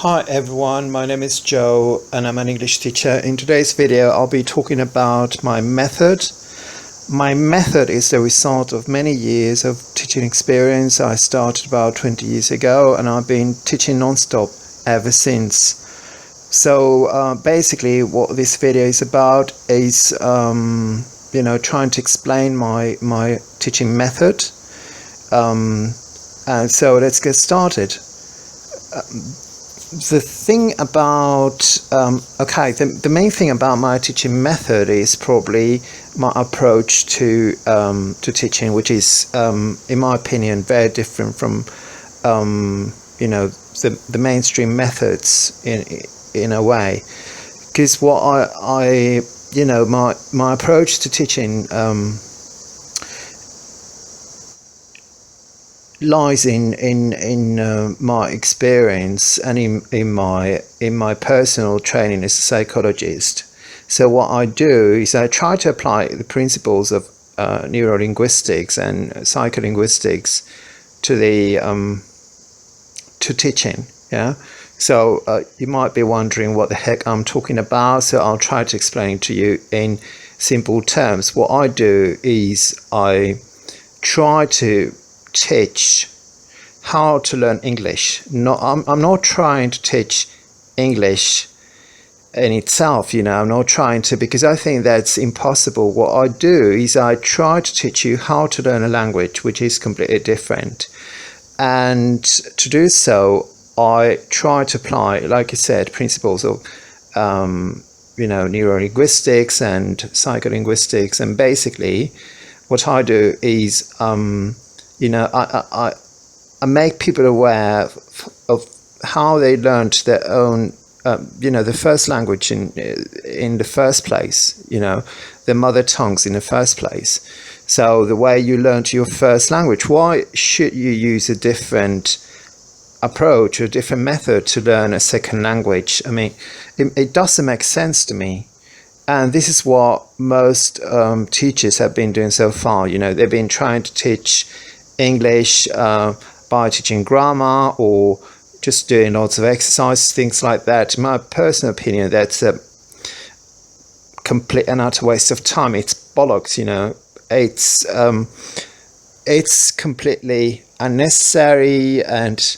Hi everyone, my name is Joe and I'm an English teacher. In today's video I'll be talking about my method. My method is the result of many years of teaching experience. I started about 20 years ago and I've been teaching non-stop ever since. So basically what this video is about is trying to explain my teaching method. And so let's get started. The thing about the main thing about my teaching method is probably my approach to teaching, which is in my opinion very different from the mainstream methods in a way, because what my approach to teaching lies in my experience and in my personal training as a psychologist. So what I do is I try to apply the principles of neurolinguistics and psycholinguistics to teaching. Yeah. So you might be wondering what the heck I'm talking about. So I'll try to explain it to you in simple terms. What I do is I try to teach how to learn English. I'm not trying to teach English in itself, I'm not trying to, because I think that's impossible. What I do is I try to teach you how to learn a language which is completely different, and to do so I try to apply, like I said, principles of neurolinguistics and psycholinguistics. And basically what I do is I make people aware of how they learned their own, the first language in the first place, their mother tongues in the first place. So the way you learned your first language, why should you use a different approach or a different method to learn a second language? I mean, it doesn't make sense to me. And this is what most teachers have been doing so far. They've been trying to teach English by teaching grammar or just doing lots of exercises, things like that. In my personal opinion, that's a complete and utter waste of time. It's bollocks, it's completely unnecessary. And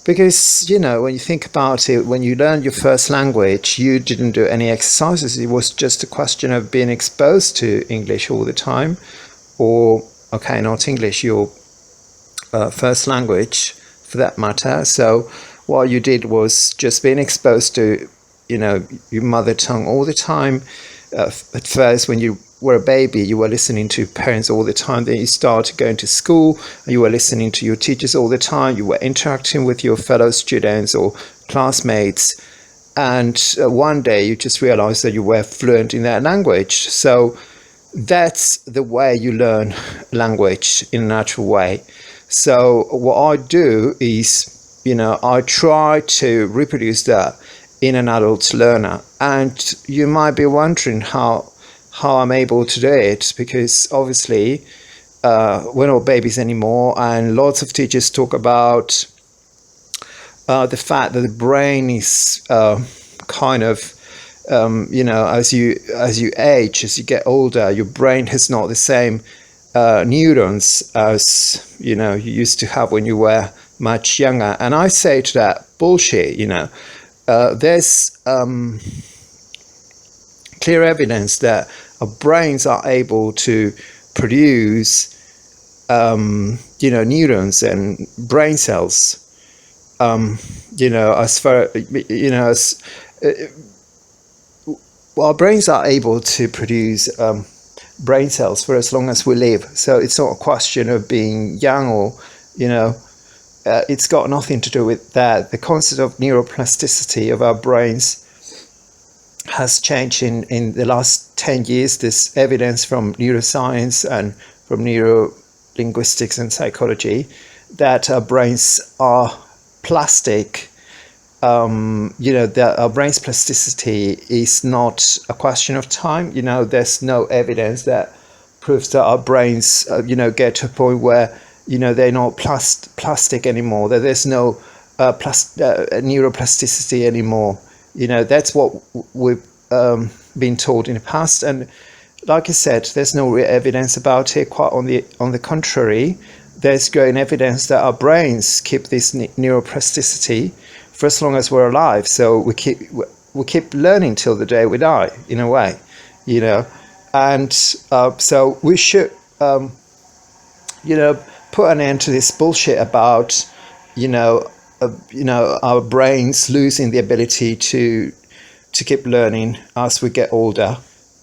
because when you think about it, when you learn your first language, you didn't do any exercises. It was just a question of being exposed to English all the time, or not English, your first language for that matter. So what you did was just being exposed to your mother tongue all the time. At first, when you were a baby, you were listening to parents all the time. Then you started going to school and you were listening to your teachers all the time. You were interacting with your fellow students or classmates, and one day you just realized that you were fluent in that language. So that's the way you learn language in a natural way. So what I do is, I try to reproduce that in an adult learner. And you might be wondering how I'm able to do it, because obviously we're not babies anymore, and lots of teachers talk about the fact that the brain is as you age, as you get older, your brain has not the same neurons as you used to have when you were much younger. And I say to that, bullshit. There's clear evidence that our brains are able to produce neurons and brain cells our brains are able to produce brain cells for as long as we live. So it's not a question of being young or it's got nothing to do with that. The concept of neuroplasticity of our brains has changed in the last 10 years. There's evidence from neuroscience and from neurolinguistics and psychology that our brains are plastic. That our brain's plasticity is not a question of time. There's no evidence that proves that our brains, get to a point where they're not plastic anymore. That there's no neuroplasticity anymore. That's what we've been told in the past, and like I said, there's no real evidence about it. Quite on the contrary, there's growing evidence that our brains keep this neuroplasticity for as long as we're alive. So we keep learning till the day we die, in a way, and so we should put an end to this bullshit about our brains losing the ability to keep learning as we get older.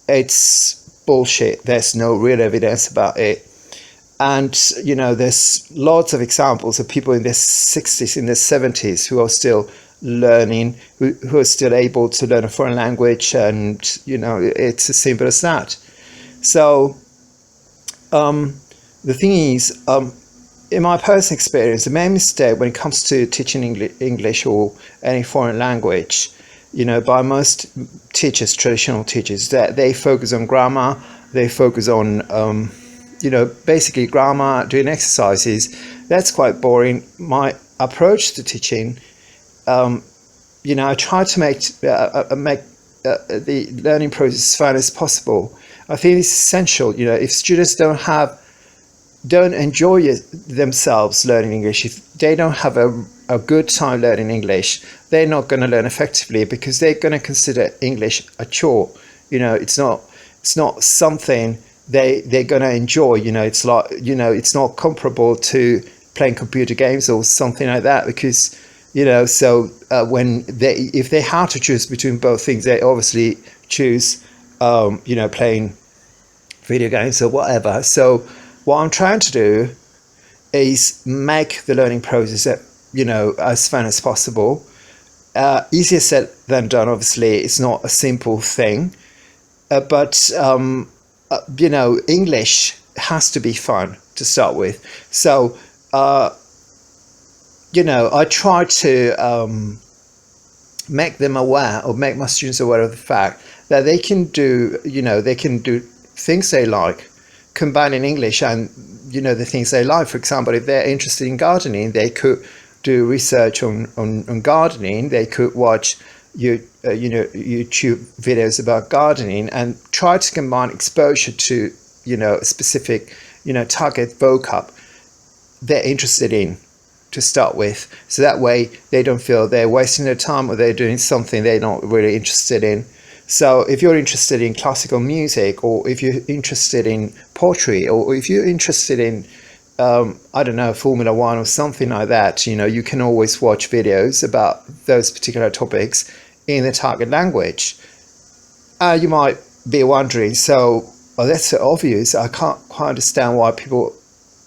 It's bullshit. There's no real evidence about it. And there's lots of examples of people in their 60s, in their 70s, who are still learning, who are still able to learn a foreign language, and it's as simple as that. So the thing is, in my personal experience, the main mistake when it comes to teaching English or any foreign language, by most teachers, traditional teachers, that they focus on grammar, they focus on, basically grammar, doing exercises. That's quite boring. My approach to teaching, I try to make the learning process as fun as possible. I think it's essential. If students don't enjoy themselves learning English, if they don't have a good time learning English, they're not going to learn effectively, because they're going to consider English a chore. It's not something they're going to enjoy. It's like, it's not comparable to playing computer games or something like that, because if they have to choose between both things, they obviously choose playing video games or whatever. So what I'm trying to do is make the learning process as fun as possible. Easier said than done, obviously. It's not a simple thing, but English has to be fun to start with. So I try to make them aware, or make my students aware of the fact that they can do things they like, combining English and the things they like. For example, if they're interested in gardening, they could do research on gardening. They could watch YouTube videos about gardening, and try to combine exposure to a specific target vocab they're interested in to start with, so that way they don't feel they're wasting their time or they're doing something they're not really interested in. So if you're interested in classical music, or if you're interested in poetry, or if you're interested in Formula One or something like that, you can always watch videos about those particular topics in the target language. You might be wondering, that's so obvious, I can't quite understand why people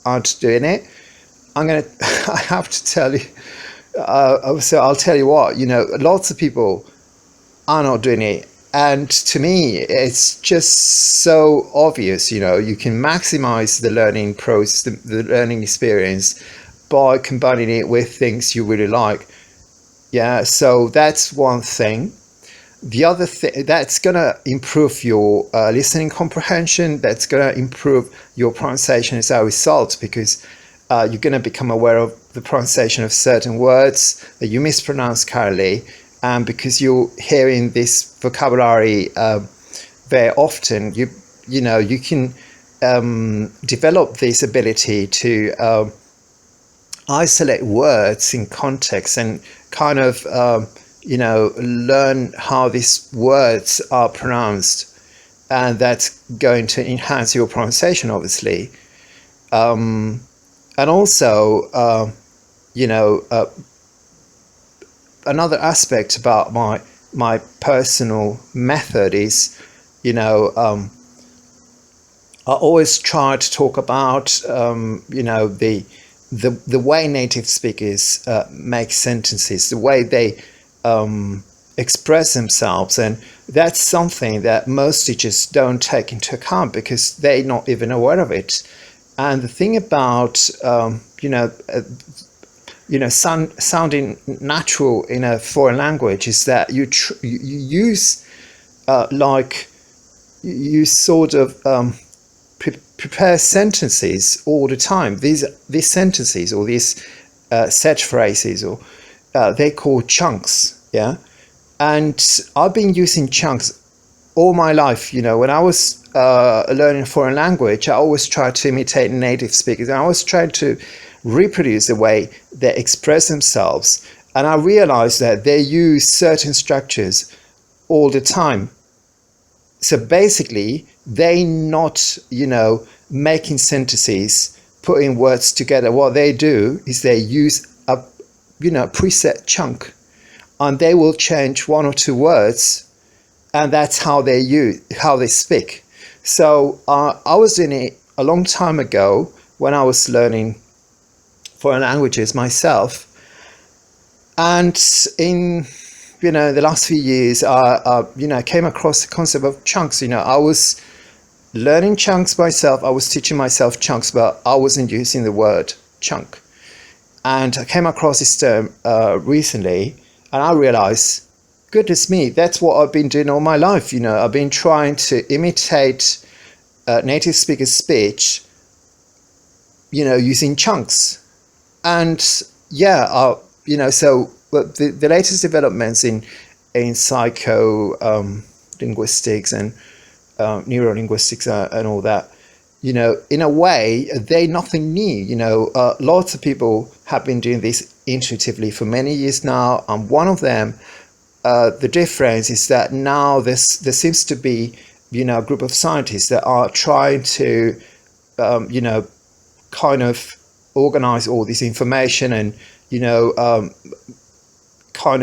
aren't doing it. I have to tell you, so I'll tell you what, lots of people are not doing it. And to me, it's just so obvious. You can maximize the learning process, the learning experience, by combining it with things you really like. Yeah, so that's one thing. The other thing, that's going to improve your listening comprehension, that's going to improve your pronunciation as a result, because you're going to become aware of the pronunciation of certain words that you mispronounce currently. And because you're hearing this vocabulary very often, you can develop this ability to isolate words in context, and kind of learn how these words are pronounced, and that's going to enhance your pronunciation, obviously. And also, another aspect about my personal method is, I always try to talk about the way native speakers make sentences, the way they express themselves, and that's something that most teachers don't take into account, because they're not even aware of it. And the thing about sounding natural in a foreign language is that you use you sort of prepare sentences all the time. These sentences, or these set phrases, or they call chunks. Yeah, and I've been using chunks all my life. When I was learning a foreign language, I always tried to imitate native speakers, and I always tried to reproduce the way they express themselves. And I realized that they use certain structures all the time. So basically, they not, making sentences, putting words together. What they do is they use a, preset chunk, and they will change one or two words, and that's how they speak. So I was doing it a long time ago when I was learning foreign languages myself, and in the last few years, I came across the concept of chunks. I was learning chunks myself. I was teaching myself chunks, but I wasn't using the word chunk. And I came across this term recently, and I realized, goodness me, that's what I've been doing all my life. I've been trying to imitate native speakers' speech, using chunks. And yeah, so the latest developments in psycho linguistics and neurolinguistics and all that, in a way, they're nothing new. Lots of people have been doing this intuitively for many years now, and one of them, the difference is that now there seems to be, a group of scientists that are trying to, kind of organize all this information and, kind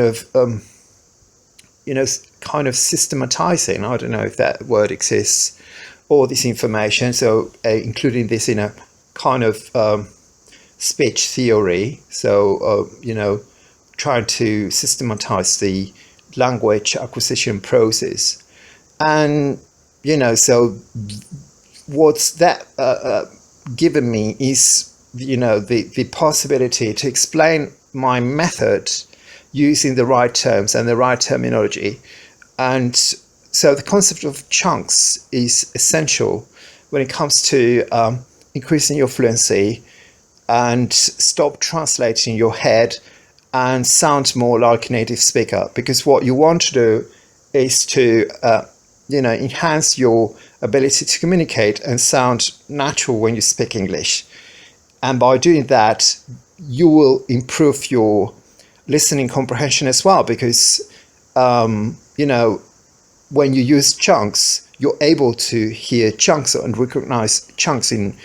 of systematizing, I don't know if that word exists, all this information. So including this in a kind of speech theory. So, trying to systematize the language acquisition process. And, so what's that given me is, the possibility to explain my method using the right terms and the right terminology. And so the concept of chunks is essential when it comes to increasing your fluency and stop translating your head and sound more like a native speaker. Because what you want to do is to, enhance your ability to communicate and sound natural when you speak English. And by doing that, you will improve your listening comprehension as well, because when you use chunks, you're able to hear chunks and recognize chunks in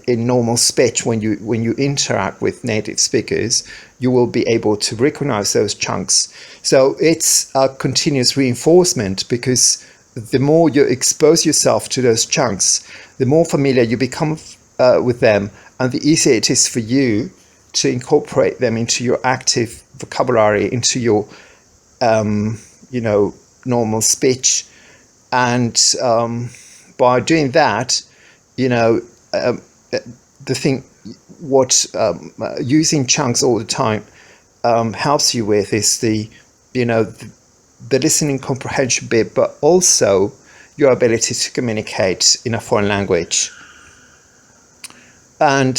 normal speech. When you interact with native speakers, you will be able to recognize those chunks. So it's a continuous reinforcement, because the more you expose yourself to those chunks, the more familiar you become with them, and the easier it is for you to incorporate them into your active vocabulary, into your normal speech. And by doing that, the thing what using chunks all the time helps you with is the listening comprehension bit, but also your ability to communicate in a foreign language. And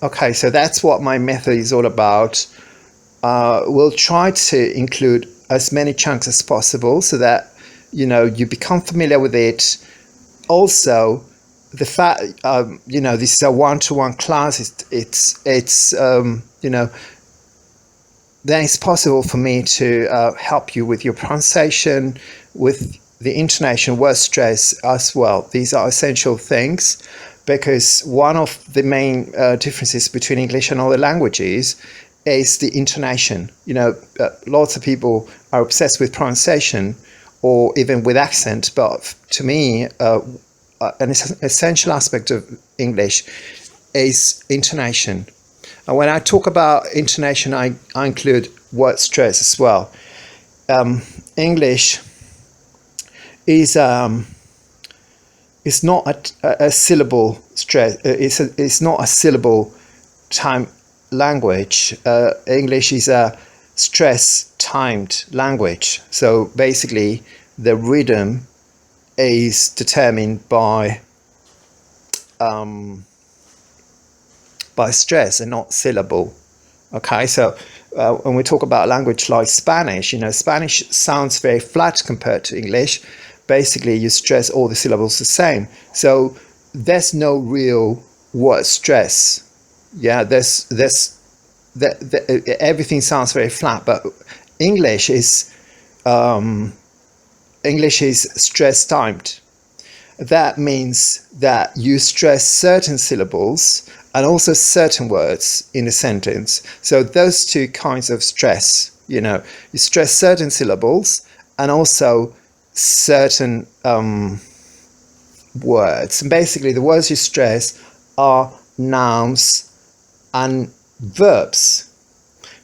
okay, so that's what my method is all about. We'll try to include as many chunks as possible so that you become familiar with it. Also, the fact this is a one-to-one class. It's then it's possible for me to help you with your pronunciation, with the intonation, word stress as well. These are essential things, because one of the main differences between English and other languages is the intonation. Lots of people are obsessed with pronunciation or even with accent, but to me, an essential aspect of English is intonation. And when I talk about intonation, I include word stress as well. English is not a syllable stress. It's not a syllable time language. English is a stress timed language. So basically, the rhythm is determined by stress and not syllable. Okay, so when we talk about a language like Spanish, Spanish sounds very flat compared to English. Basically, you stress all the syllables the same. So there's no real word stress. Yeah, everything sounds very flat, but English is English is stress timed. That means that you stress certain syllables and also certain words in a sentence. So those two kinds of stress, you stress certain syllables and also certain words. And basically, the words you stress are nouns and verbs.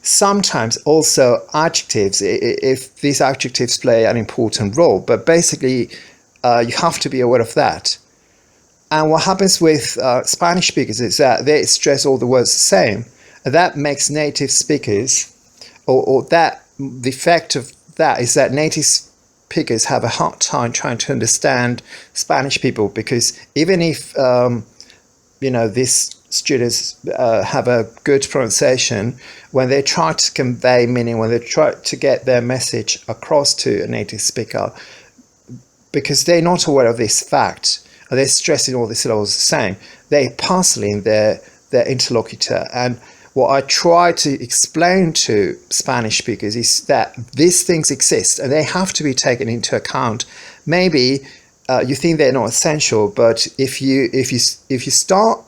Sometimes also adjectives, if these adjectives play an important role. But basically, you have to be aware of that. And what happens with Spanish speakers is that they stress all the words the same. And that makes native speakers, or that the effect of that is that native speakers have a hard time trying to understand Spanish people, because even if these students have a good pronunciation, when they try to convey meaning, when they try to get their message across to a native speaker, because they're not aware of this fact, they're stressing all the syllables the same, they're puzzling their interlocutor. And what I try to explain to Spanish speakers is that these things exist and they have to be taken into account. Maybe you think they're not essential, but if you start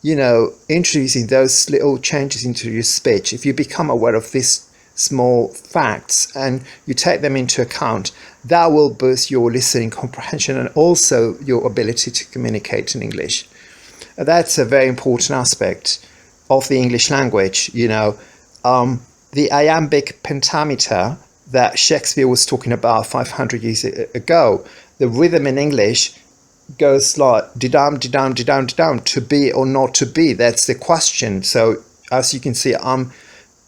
introducing those little changes into your speech, if you become aware of these small facts and you take them into account, that will boost your listening comprehension and also your ability to communicate in English. That's a very important aspect of the English language. The iambic pentameter that Shakespeare was talking about 500 years ago, the rhythm in English goes like didam, didam, didam, didam, to be or not to be. That's the question. So as you can see, I'm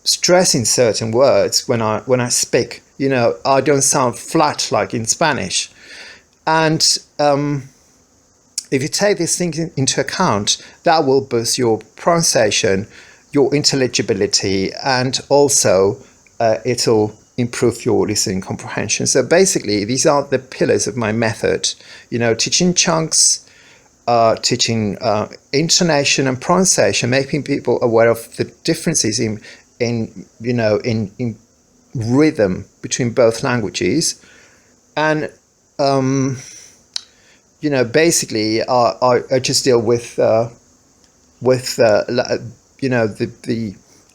stressing certain words when I speak. I don't sound flat like in Spanish. And if you take these things into account, that will boost your pronunciation, your intelligibility, and also it'll improve your listening comprehension. So basically, these are the pillars of my method. Teaching chunks, teaching intonation and pronunciation, making people aware of the differences in rhythm between both languages, and basically I just deal with the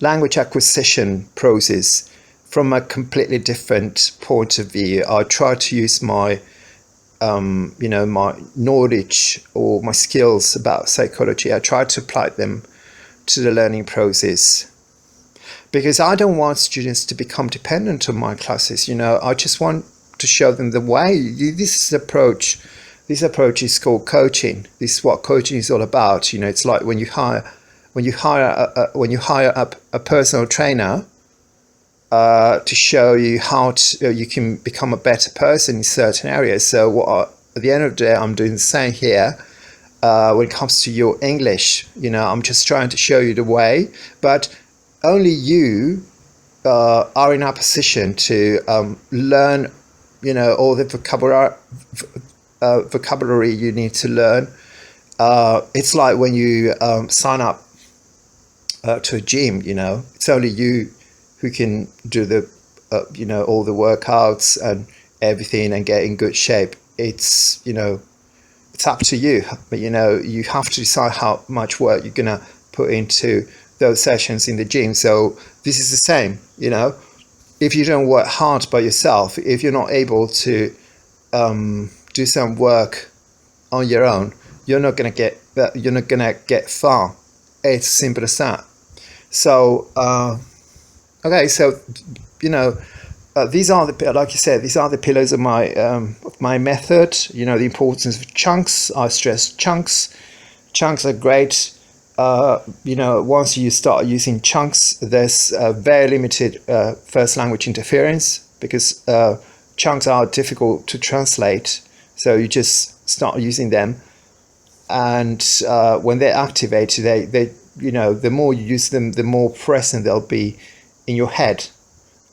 language acquisition process from a completely different point of view. I try to use my my knowledge or my skills about psychology. I try to apply them to the learning process, because I don't want students to become dependent on my classes. I just want to show them the way. This approach is called coaching. This is what coaching is all about. It's like when you hire a personal trainer to show you how you can become a better person in certain areas. So at the end of the day, I'm doing the same here. When it comes to your English, I'm just trying to show you the way, but only you are in a position to learn, all the vocabulary you need to learn. It's like when you sign up to a gym. It's only you who can do the all the workouts and everything and get in good shape. It's it's up to you, but you have to decide how much work you're gonna put into those sessions in the gym. So this is the same. If you don't work hard by yourself, if you're not able to do some work on your own, you're not gonna get far. It's simple as that. So okay, so these are the pillars of my method. The importance of chunks. I stress chunks. Chunks are great. Once you start using chunks, there's very limited first language interference, because chunks are difficult to translate. So you just start using them, and when they're activated, the more you use them, the more present they'll be in your head,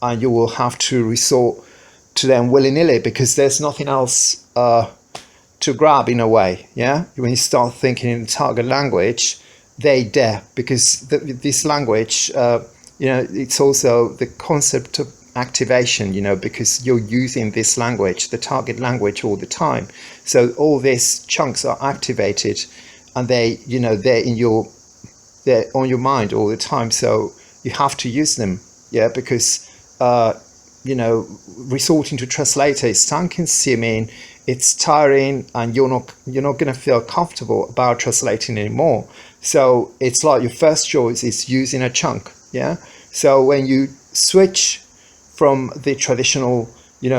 and you will have to resort to them willy-nilly because there's nothing else to grab in a way. Yeah, when you start thinking in the target language, they there, because this language, it's also the concept of activation, because you're using this language, the target language, all the time. So all these chunks are activated, and they're on your mind all the time. So you have to use them, because resorting to translator is time consuming, it's tiring, and you're not going to feel comfortable about translating anymore. So it's like your first choice is using a chunk. So when you switch from the traditional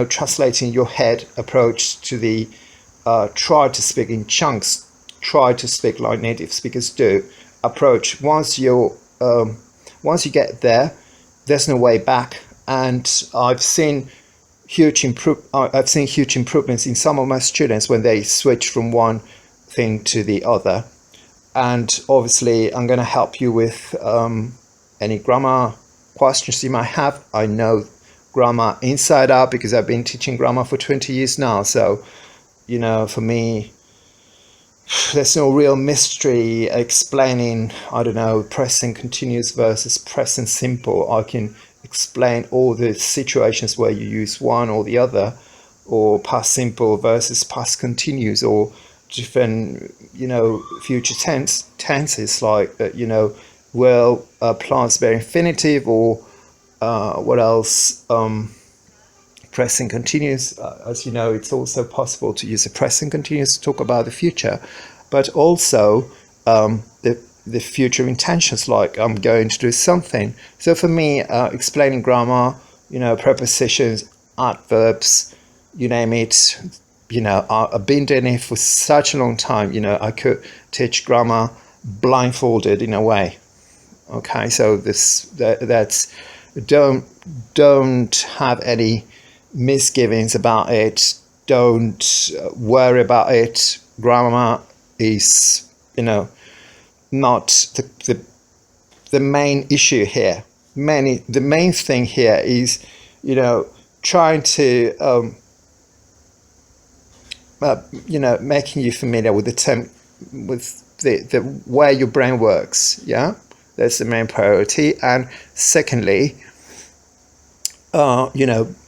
translating your head approach to the try to speak in chunks, try to speak like native speakers do approach, once you get there, there's no way back. And I've seen huge improvements in some of my students when they switch from one thing to the other. And obviously I'm going to help you with any grammar questions you might have. I know grammar inside out because I've been teaching grammar for 20 years now. So, for me, there's no real mystery explaining, present continuous versus present simple. I can explain all the situations where you use one or the other, or past simple versus past continuous, or different, future tenses like, will, past bare infinitive, or what else? Present continuous. As you know, it's also possible to use a present continuous to talk about the future, but also the future intentions, like I'm going to do something. So for me, explaining grammar, prepositions, adverbs, you name it, I've been doing it for such a long time. I could teach grammar blindfolded in a way. Okay, so that's don't have any misgivings about it. Don't worry about it. Grammar is, not the main issue here. The main thing here is, trying to, making you familiar with the term, with the way your brain works. Yeah, that's the main priority. And secondly,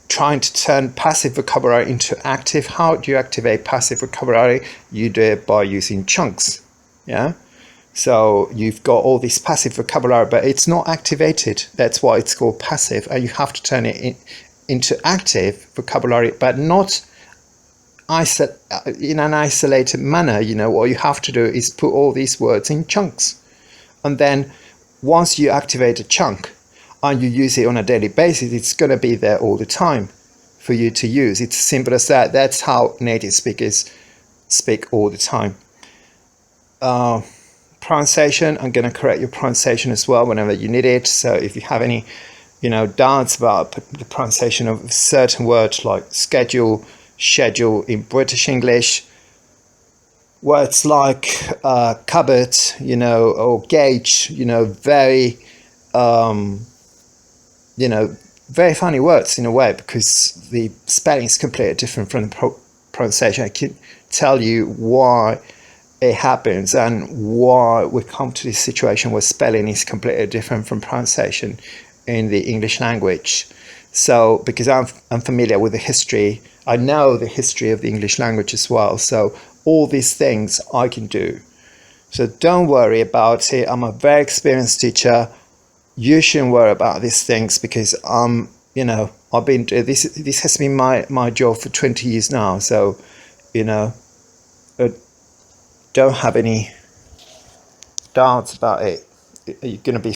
trying to turn passive vocabulary into active. How do you activate passive vocabulary? You do it by using chunks. Yeah. So you've got all this passive vocabulary, but it's not activated. That's why it's called passive. And you have to turn it into active vocabulary, but not in an isolated manner. What you have to do is put all these words in chunks. And then once you activate a chunk and you use it on a daily basis, it's going to be there all the time for you to use. It's as simple as that. That's how native speakers speak all the time. Pronunciation, I'm going to correct your pronunciation as well whenever you need it. So if you have any, doubts about the pronunciation of certain words like schedule in British English, words like cupboard, or gauge, very, very funny words in a way, because the spelling is completely different from the pronunciation. I can tell you why it happens and why we come to this situation where spelling is completely different from pronunciation in the English language. So because I'm familiar with the history, I know the history of the English language as well. So all these things I can do. So don't worry about it. I'm a very experienced teacher. You shouldn't worry about these things, because I've been this has been my job for 20 years now. So don't have any doubts about it. You're going to be